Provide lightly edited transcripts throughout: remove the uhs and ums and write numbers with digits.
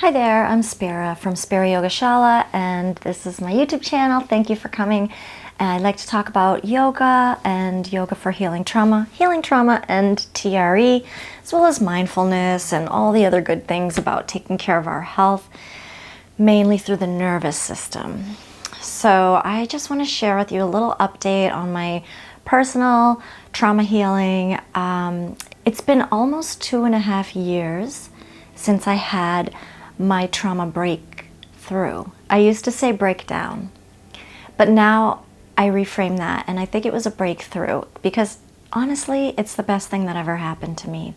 Hi there, I'm Spira from Spira Yoga Shala, and this is my YouTube channel. Thank you for coming. And I'd like to talk about yoga and yoga for healing trauma and TRE, as well as mindfulness and all the other good things about taking care of our health, mainly through the nervous system. So I just want to share with you a little update on my personal trauma healing. It's been almost 2.5 years since I had my trauma breakthrough. I used to say breakdown, but now I reframe that, and I think it was a breakthrough because honestly, it's the best thing that ever happened to me.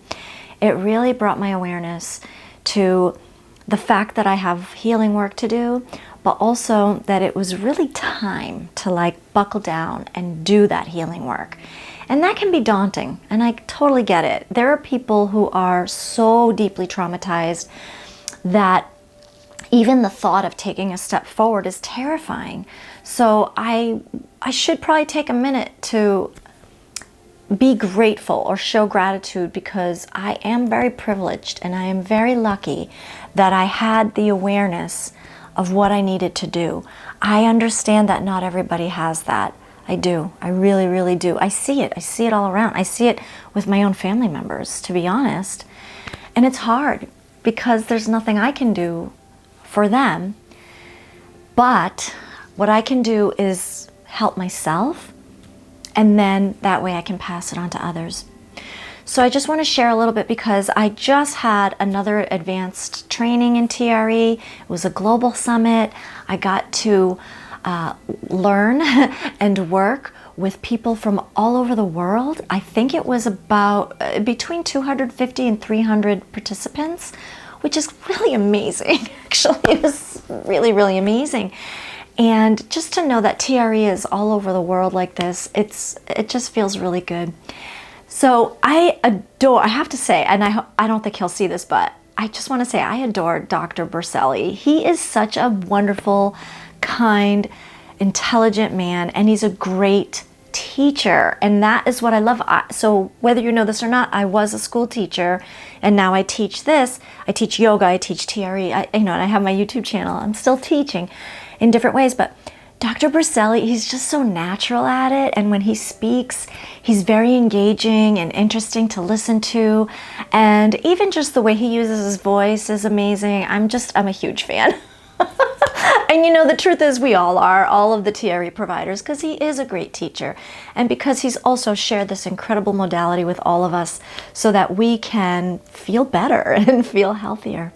It really brought my awareness to the fact that I have healing work to do, but also that it was really time to buckle down and do that healing work. And that can be daunting, and I totally get it. There are people who are so deeply traumatized that even the thought of taking a step forward is terrifying. So I should probably take a minute to be grateful or show gratitude, because I am very privileged and I am very lucky that I had the awareness of what I needed to do. I understand that not everybody has that. I do. I really, really do. I see it. I see it all around. I see it with my own family members, to be honest. And it's hard because there's nothing I can do for them. But what I can do is help myself, and then that way I can pass it on to others. So I just want to share a little bit because I just had another advanced training in TRE. It was a global summit. I got to learn and work with people from all over the world. I think it was about between 250 and 300 participants, which is really amazing. Actually, it was really, really amazing. And just to know that TRE is all over the world like this, it just feels really good. So I have to say, and I don't think he'll see this, but I just want to say I adore Dr. Berselli. He is such a wonderful, kind, intelligent man, and he's a great teacher, and that is what I love. So whether you know this or not, I was a school teacher, and now I teach this. I teach yoga, I teach TRE, and I have my YouTube channel. I'm still teaching in different ways, but Dr. Berselli, he's just so natural at it, and when he speaks, he's very engaging and interesting to listen to, and even just the way he uses his voice is amazing. I'm a huge fan. And the truth is we all are, all of the TRE providers, because he is a great teacher, and because he's also shared this incredible modality with all of us so that we can feel better and feel healthier.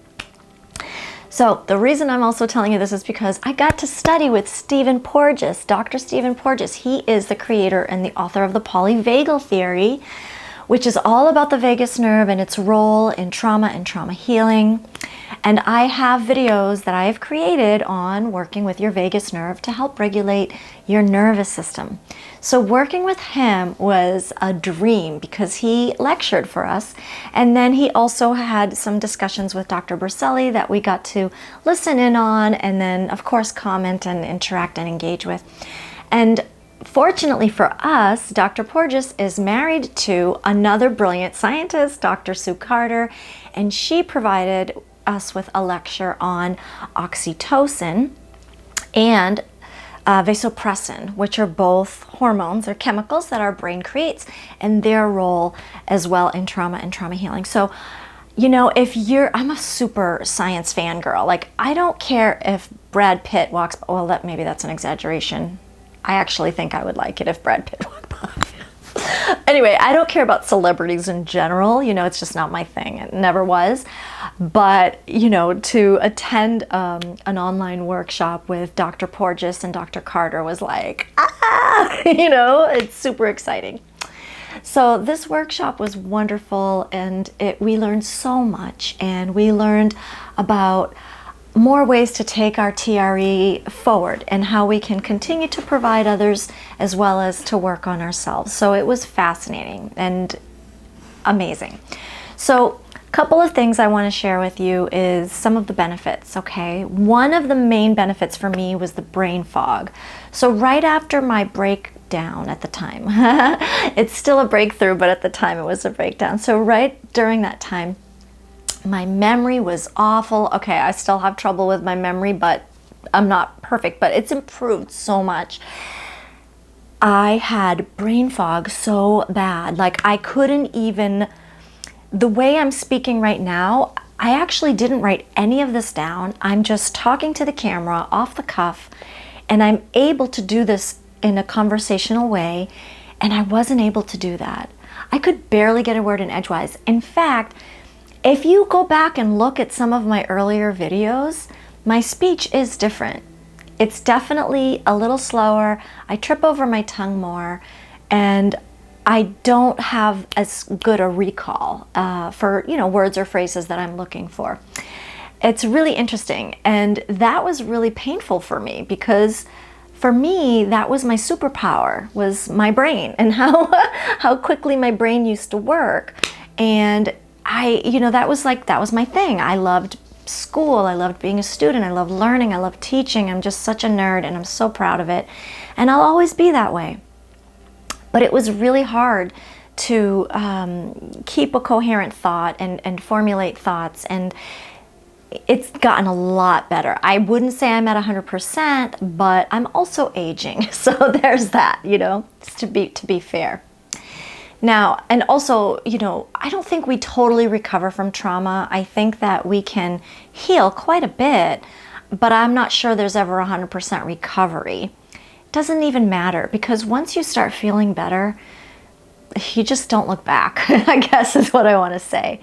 So the reason I'm also telling you this is because I got to study with Stephen Porges, Dr. Stephen Porges. He is the creator and the author of the polyvagal theory, which is all about the vagus nerve and its role in trauma and trauma healing. And I have videos that I have created on working with your vagus nerve to help regulate your nervous system. So working with him was a dream because he lectured for us. And then he also had some discussions with Dr. Berselli that we got to listen in on, and then of course comment and interact and engage with. And fortunately for us, Dr. Porges is married to another brilliant scientist, Dr. Sue Carter, and she provided us with a lecture on oxytocin and vasopressin, which are both hormones or chemicals that our brain creates, and their role as well in trauma and trauma healing. So, I'm a super science fangirl. I don't care if Brad Pitt walks by. Well, maybe that's an exaggeration. I actually think I would like it if Brad Pitt walked by. Anyway, I don't care about celebrities in general. It's just not my thing. It never was. But, to attend an online workshop with Dr. Porges and Dr. Carter was it's super exciting. So this workshop was wonderful, and we learned so much, and we learned about more ways to take our TRE forward and how we can continue to provide others as well as to work on ourselves. So it was fascinating and amazing. So a couple of things I want to share with you is some of the benefits, okay? One of the main benefits for me was the brain fog. So right after my breakdown at the time, it's still a breakthrough, but at the time it was a breakdown. So right during that time, My memory was awful. Okay, I still have trouble with my memory, but I'm not perfect, but it's improved so much. I had brain fog so bad. Like I couldn't even, the way I'm speaking right now, I actually didn't write any of this down. I'm just talking to the camera off the cuff, and I'm able to do this in a conversational way, and I wasn't able to do that. I could barely get a word in edgewise. In fact, if you go back and look at some of my earlier videos, my speech is different. It's definitely a little slower. I trip over my tongue more, and I don't have as good a recall for, words or phrases that I'm looking for. It's really interesting, and that was really painful for me, because for me, that was my superpower, was my brain, and how quickly my brain used to work. And that was my thing. I loved school. I loved being a student. I loved learning. I loved teaching. I'm just such a nerd, and I'm so proud of it. And I'll always be that way. But it was really hard to keep a coherent thought and formulate thoughts. And it's gotten a lot better. I wouldn't say I'm at 100%, but I'm also aging. So there's that, just to be fair. Now, and also, I don't think we totally recover from trauma. I think that we can heal quite a bit, but I'm not sure there's ever 100% recovery. It doesn't even matter, because once you start feeling better, you just don't look back, I guess is what I want to say.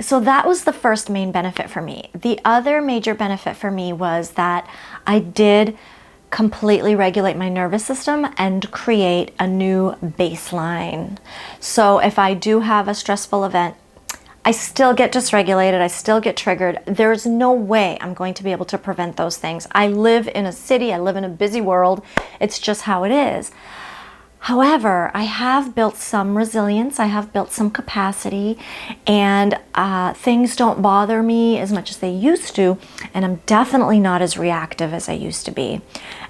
So that was the first main benefit for me. The other major benefit for me was that I did completely regulate my nervous system and create a new baseline. So if I do have a stressful event, I still get dysregulated, I still get triggered. There's no way I'm going to be able to prevent those things. I live in a city, I live in a busy world. It's just how it is. However, I have built some resilience, I have built some capacity, and things don't bother me as much as they used to, and I'm definitely not as reactive as I used to be.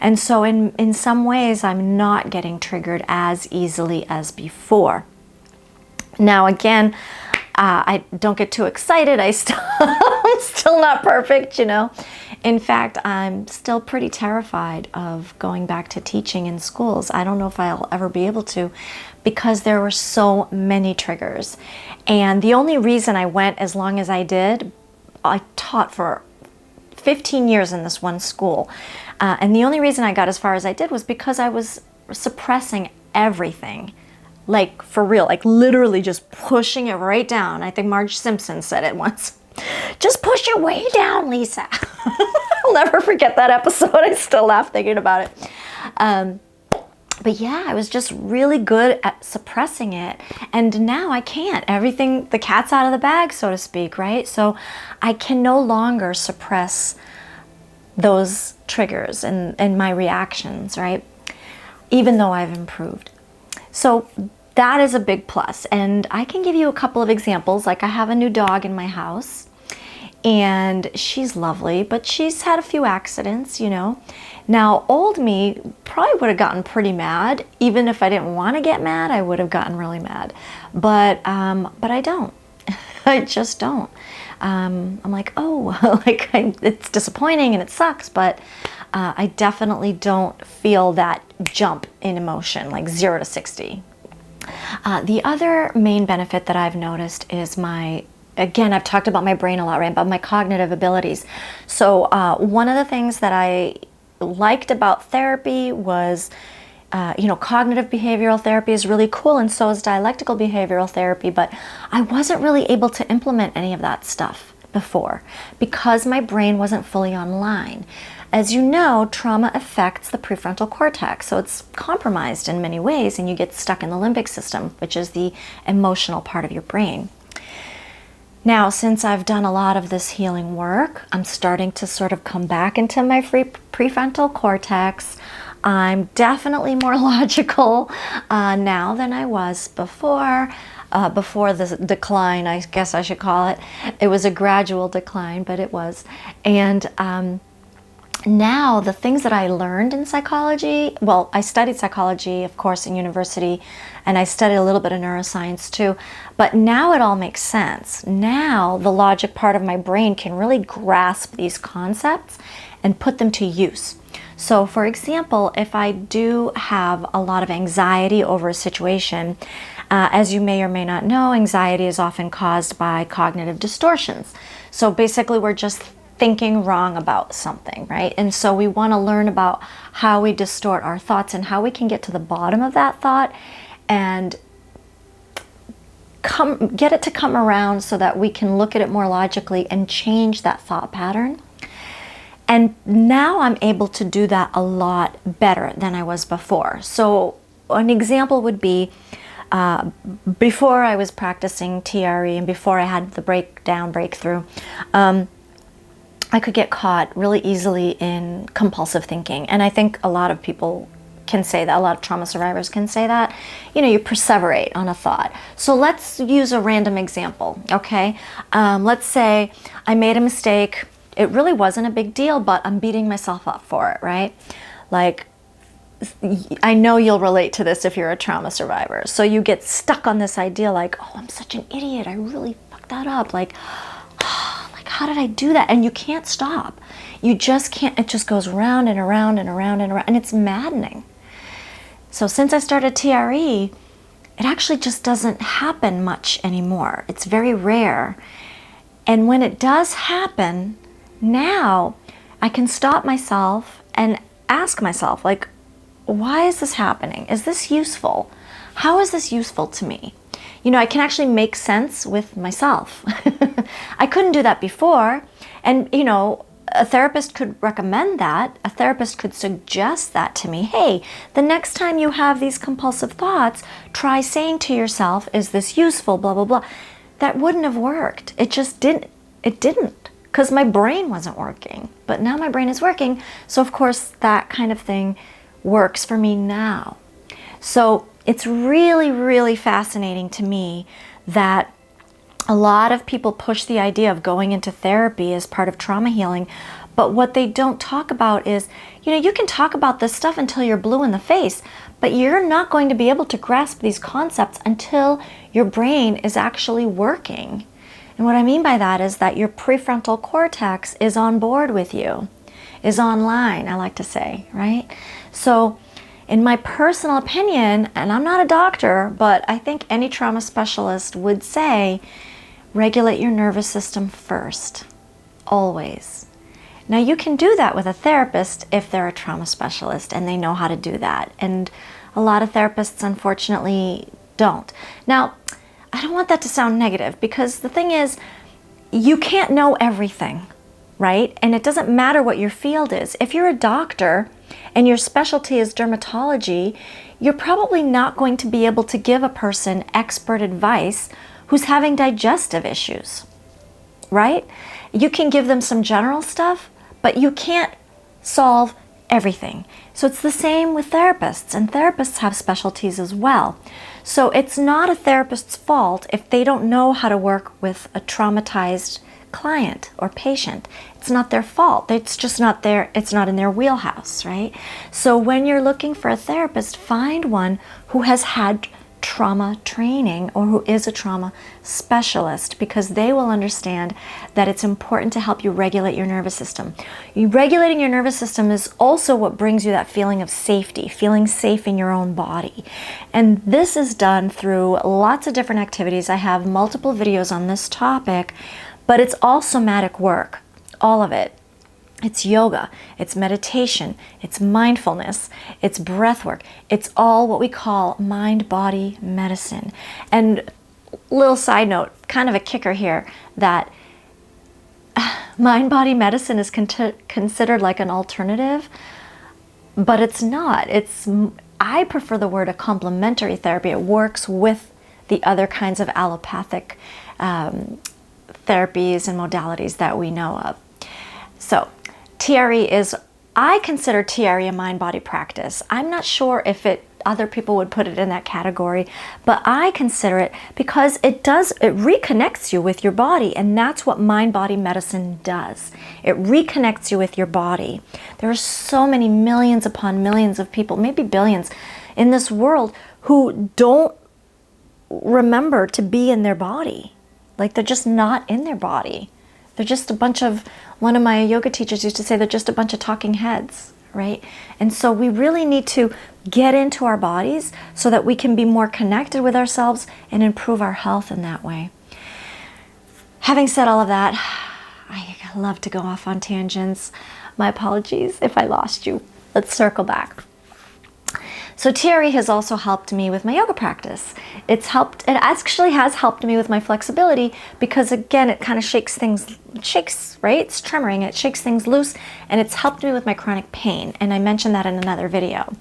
And so in some ways, I'm not getting triggered as easily as before. Now again, I don't get too excited. I'm still not perfect, In fact, I'm still pretty terrified of going back to teaching in schools. I don't know if I'll ever be able to, because there were so many triggers. And the only reason I went as long as I did, I taught for 15 years in this one school. And the only reason I got as far as I did was because I was suppressing everything. Like for real, like literally just pushing it right down. I think Marge Simpson said it once. Just push it way down, Lisa. I'll never forget that episode. I still laugh thinking about it. But yeah, I was just really good at suppressing it. And now I can't. Everything, the cat's out of the bag, so to speak, right? So I can no longer suppress those triggers and my reactions, right? Even though I've improved. So that is a big plus. And I can give you a couple of examples. Like I have a new dog in my house, and she's lovely, but she's had a few accidents, Now, old me probably would have gotten pretty mad. Even if I didn't want to get mad, I would have gotten really mad. But I don't. I just don't. I'm like, oh, it's disappointing and it sucks, but I definitely don't feel that jump in emotion, like 0 to 60. The other main benefit that I've noticed is again, I've talked about my brain a lot, right? About my cognitive abilities. So one of the things that I liked about therapy was, cognitive behavioral therapy is really cool, and so is dialectical behavioral therapy, but I wasn't really able to implement any of that stuff before because my brain wasn't fully online. As you know, trauma affects the prefrontal cortex, so it's compromised in many ways, and you get stuck in the limbic system, which is the emotional part of your brain. Now, since I've done a lot of this healing work, I'm starting to sort of come back into my prefrontal cortex. I'm definitely more logical now than I was before. Before the decline, I guess I should call it. It was a gradual decline, but it was. And now the things that I learned in psychology, well, I studied psychology, of course, in university, and I studied a little bit of neuroscience too, but now it all makes sense. Now the logic part of my brain can really grasp these concepts and put them to use. So for example, if I do have a lot of anxiety over a situation, as you may or may not know, anxiety is often caused by cognitive distortions. So basically we're just thinking wrong about something, right? And so we want to learn about how we distort our thoughts and how we can get to the bottom of that thought and get it to come around so that we can look at it more logically and change that thought pattern. And now I'm able to do that a lot better than I was before. So an example would be before I was practicing TRE and before I had the breakthrough, I could get caught really easily in compulsive thinking. And I think a lot of people can say that, a lot of trauma survivors can say that. You know, you perseverate on a thought. So let's use a random example, okay? Let's say I made a mistake. It really wasn't a big deal, but I'm beating myself up for it, right? Like, I know you'll relate to this if you're a trauma survivor. So you get stuck on this idea like, oh, I'm such an idiot. I really fucked that up. Like, how did I do that? And you can't stop. You just can't. It just goes round and around and around and around, and it's maddening. So since I started TRE, it actually just doesn't happen much anymore. It's very rare. And when it does happen, now I can stop myself and ask myself, like, why is this happening? Is this useful? How is this useful to me? You know, I can actually make sense with myself. I couldn't do that before. And, you know, a therapist could recommend that. A therapist could suggest that to me. Hey, the next time you have these compulsive thoughts, try saying to yourself, is this useful, blah, blah, blah. That wouldn't have worked. It just didn't. It didn't, because my brain wasn't working. But now my brain is working. So, of course, that kind of thing works for me now. So it's really, really fascinating to me that a lot of people push the idea of going into therapy as part of trauma healing, but what they don't talk about is, you know, you can talk about this stuff until you're blue in the face, but you're not going to be able to grasp these concepts until your brain is actually working. And what I mean by that is that your prefrontal cortex is on board with you, is online, I like to say, right? So in my personal opinion, and I'm not a doctor, but I think any trauma specialist would say, regulate your nervous system first, always. Now you can do that with a therapist if they're a trauma specialist and they know how to do that. And a lot of therapists, unfortunately, don't. Now, I don't want that to sound negative, because the thing is, you can't know everything, right? And it doesn't matter what your field is. If you're a doctor and your specialty is dermatology, you're probably not going to be able to give a person expert advice who's having digestive issues, right? You can give them some general stuff, but you can't solve everything. So it's the same with therapists, and therapists have specialties as well. So it's not a therapist's fault if they don't know how to work with a traumatized client or patient. It's not their fault. It's just not it's not in their wheelhouse, right? So when you're looking for a therapist, find one who has had trauma training or who is a trauma specialist, because they will understand that it's important to help you regulate your nervous system. Regulating your nervous system is also what brings you that feeling of safety, feeling safe in your own body. And this is done through lots of different activities. I have multiple videos on this topic, but it's all somatic work, all of it. It's yoga, it's meditation, it's mindfulness, it's breath work. It's all what we call mind-body medicine. And little side note, kind of a kicker here, that mind-body medicine is considered like an alternative, but it's not. I prefer the word a complementary therapy. It works with the other kinds of allopathic therapies and modalities that we know of. So TRE I consider TRE a mind-body practice. I'm not sure if other people would put it in that category, but I consider it because it reconnects you with your body, and that's what mind-body medicine does. It reconnects you with your body. There are so many millions upon millions of people, maybe billions, in this world who don't remember to be in their body. Like, they're just not in their body. They're just a bunch of, one of my yoga teachers used to say, they're just a bunch of talking heads, right? And so we really need to get into our bodies so that we can be more connected with ourselves and improve our health in that way. Having said all of that, I love to go off on tangents. My apologies if I lost you. Let's circle back. So TRE has also helped me with my yoga practice. It actually has helped me with my flexibility because, again, it kind of shakes, right? It's tremoring, it shakes things loose, and it's helped me with my chronic pain. And I mentioned that in another video.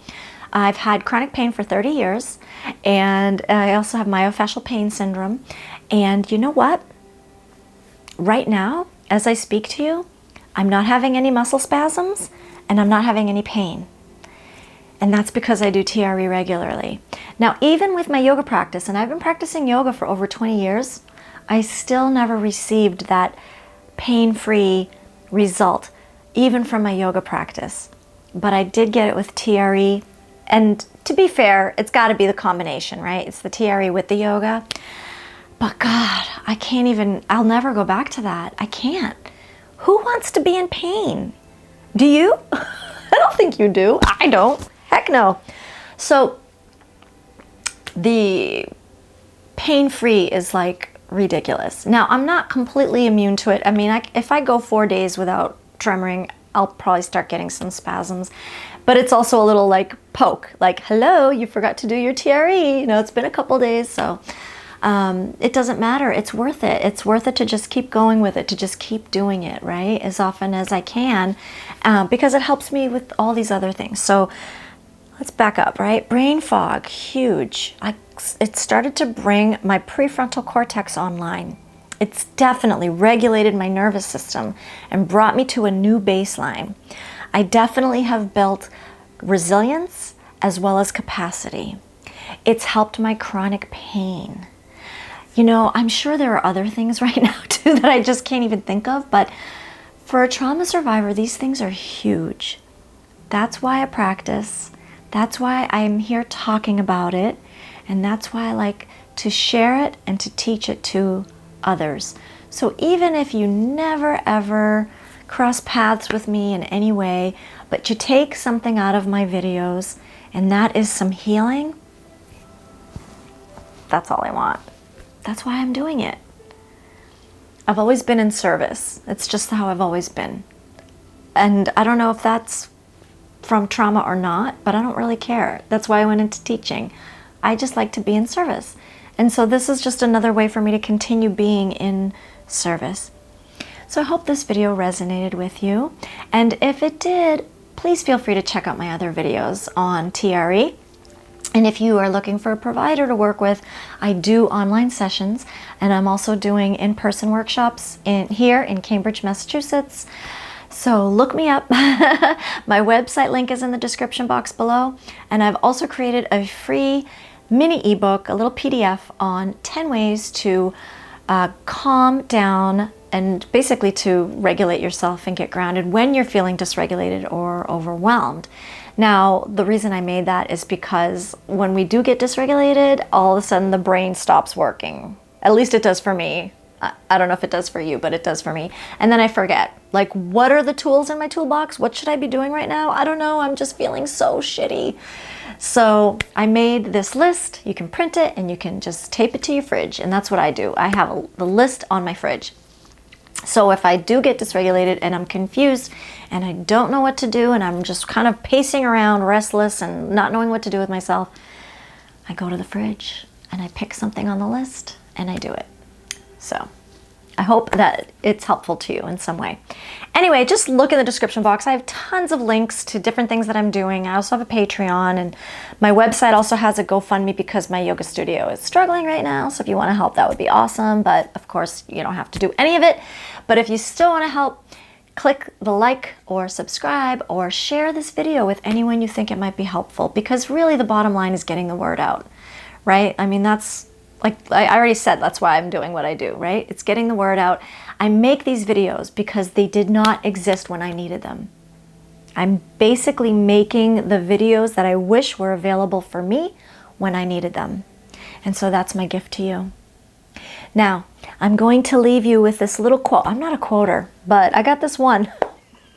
I've had chronic pain for 30 years, and I also have myofascial pain syndrome. And you know what? Right now, as I speak to you, I'm not having any muscle spasms, and I'm not having any pain. And that's because I do TRE regularly. Now, even with my yoga practice, and I've been practicing yoga for over 20 years, I still never received that pain-free result, even from my yoga practice. But I did get it with TRE. And to be fair, it's got to be the combination, right? It's the TRE with the yoga. But God, I'll never go back to that. I can't. Who wants to be in pain? Do you? I don't think you do. I don't. Heck no. So the pain-free is like ridiculous. Now, I'm not completely immune to it. I mean, if I go 4 days without tremoring, I'll probably start getting some spasms. But it's also a little like poke, like, hello, you forgot to do your TRE. You know, it's been a couple days, so it doesn't matter. It's worth it. It's worth it to just keep going with it, to just keep doing it, right, as often as I can, because it helps me with all these other things. So let's back up, right? Brain fog, huge. It started to bring my prefrontal cortex online. It's definitely regulated my nervous system and brought me to a new baseline. I definitely have built resilience as well as capacity. It's helped my chronic pain. You know, I'm sure there are other things right now too that I just can't even think of, but for a trauma survivor, these things are huge. That's why I practice. That's why I'm here talking about it, and that's why I like to share it and to teach it to others. So even if you never ever cross paths with me in any way, but you take something out of my videos, and that is some healing, that's all I want. That's why I'm doing it. I've always been in service. It's just how I've always been. And I don't know if that's from trauma or not, but I don't really care. That's why I went into teaching. I just like to be in service. And so this is just another way for me to continue being in service. So I hope this video resonated with you. And if it did, please feel free to check out my other videos on TRE. And if you are looking for a provider to work with, I do online sessions, and I'm also doing in-person workshops here in Cambridge, Massachusetts. So look me up. My website link is in the description box below. And I've also created a free mini ebook, a little PDF on 10 ways to calm down and basically to regulate yourself and get grounded when you're feeling dysregulated or overwhelmed. Now, the reason I made that is because when we do get dysregulated, all of a sudden the brain stops working. At least it does for me. I don't know if it does for you, but it does for me. And then I forget, like, what are the tools in my toolbox? What should I be doing right now? I don't know. I'm just feeling so shitty. So I made this list. You can print it and you can just tape it to your fridge. And that's what I do. I have the list on my fridge. So if I do get dysregulated and I'm confused and I don't know what to do and I'm just kind of pacing around restless and not knowing what to do with myself, I go to the fridge and I pick something on the list and I do it. So I hope that it's helpful to you in some way. Anyway, just look in the description box. I have tons of links to different things that I'm doing. I also have a Patreon, and my website also has a GoFundMe because my yoga studio is struggling right now. So if you want to help, that would be awesome. But of course, you don't have to do any of it. But if you still want to help, click the like or subscribe or share this video with anyone you think it might be helpful, because really the bottom line is getting the word out, right? I mean, that's like I already said, that's why I'm doing what I do, right? It's getting the word out. I make these videos because they did not exist when I needed them. I'm basically making the videos that I wish were available for me when I needed them. And so that's my gift to you. Now, I'm going to leave you with this little quote. I'm not a quoter, but I got this one.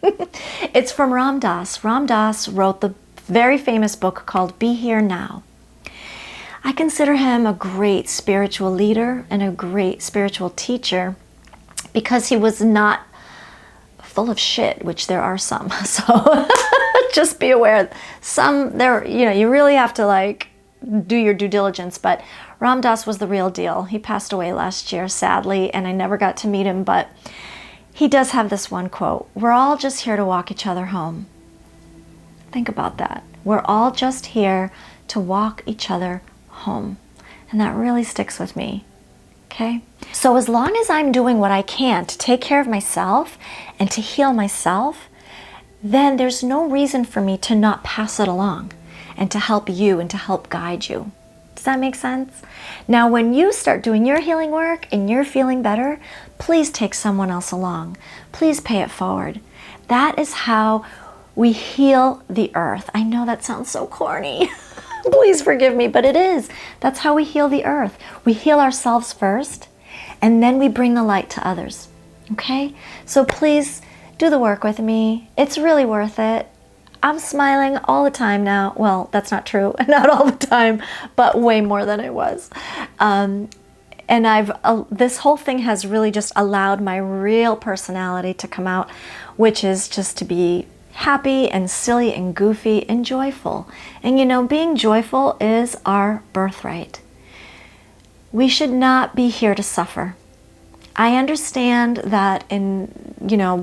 It's from Ram Dass. Ram Dass wrote the very famous book called Be Here Now. I consider him a great spiritual leader and a great spiritual teacher because he was not full of shit, which there are some. So just be aware. Some there, you really have to like do your due diligence, but Ram Dass was the real deal. He passed away last year, sadly, and I never got to meet him, but he does have this one quote: "We're all just here to walk each other home." Think about that. We're all just here to walk each other home. And that really sticks with me. Okay? So as long as I'm doing what I can to take care of myself and to heal myself, then there's no reason for me to not pass it along and to help you and to help guide you. Does that make sense? Now, when you start doing your healing work and you're feeling better, please take someone else along. Please pay it forward. That is how we heal the earth. I know that sounds so corny. Please forgive me, but it is. That's how we heal the earth. We heal ourselves first, and then we bring the light to others. Okay? So please do the work with me. It's really worth it. I'm smiling all the time now. Well, that's not true. Not all the time, but way more than I was. And this whole thing has really just allowed my real personality to come out, which is just to be happy and silly and goofy and joyful. And being joyful is our birthright. We should not be here to suffer. I understand that in,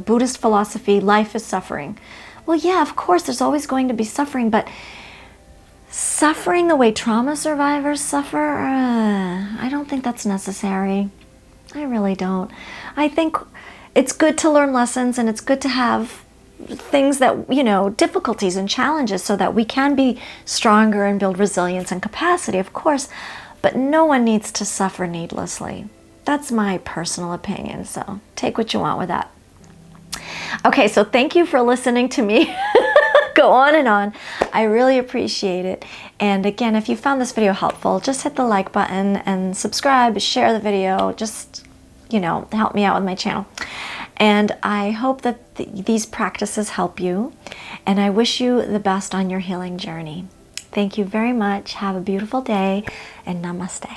Buddhist philosophy, life is suffering. Well, yeah, of course, there's always going to be suffering, but suffering the way trauma survivors suffer, I don't think that's necessary. I really don't. I think it's good to learn lessons, and it's good to have things that, difficulties and challenges so that we can be stronger and build resilience and capacity, of course, but no one needs to suffer needlessly. That's my personal opinion, so take what you want with that. Okay, so thank you for listening to me go on and on. I really appreciate it. And again, if you found this video helpful, just hit the like button and subscribe, share the video, just, help me out with my channel. And I hope that these practices help you, and I wish you the best on your healing journey. Thank you very much. Have a beautiful day, and namaste.